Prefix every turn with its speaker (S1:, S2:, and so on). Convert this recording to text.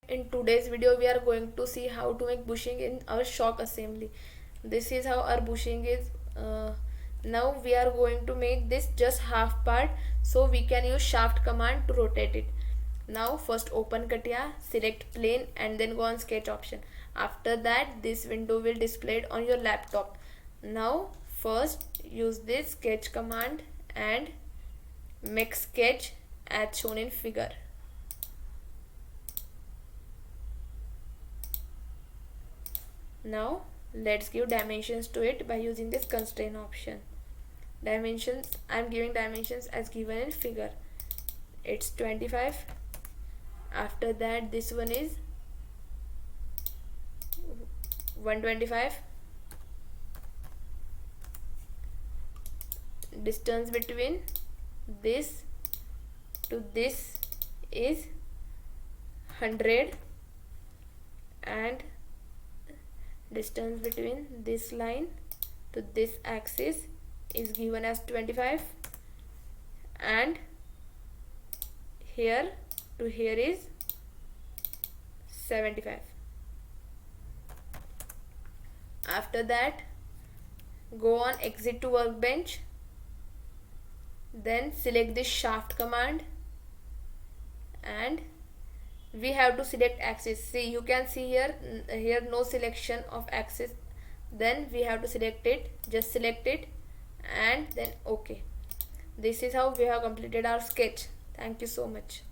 S1: In today's video we are going to see how to make bushing in our shock assembly. This is how our bushing is. Now we are going to make this just half part, so we can use shaft command to rotate it. Now first open Catia, select plane and then go on sketch option. After that this window will display it on your laptop. Now first use this sketch command and make sketch as shown in figure. Now let's give dimensions to it by using this constraint option. Dimensions, I am giving dimensions as given in figure. It's 25. After that this one is 125. Distance between this to this is 100 and distance between this line to this axis is given as 25 and here to here is 75. After that go on exit to workbench, then select this shaft command and we have to select axis. See, you can see here no selection of axis, then we have to select it. Just select it and then OK. This is how we have completed our sketch. Thank you so much.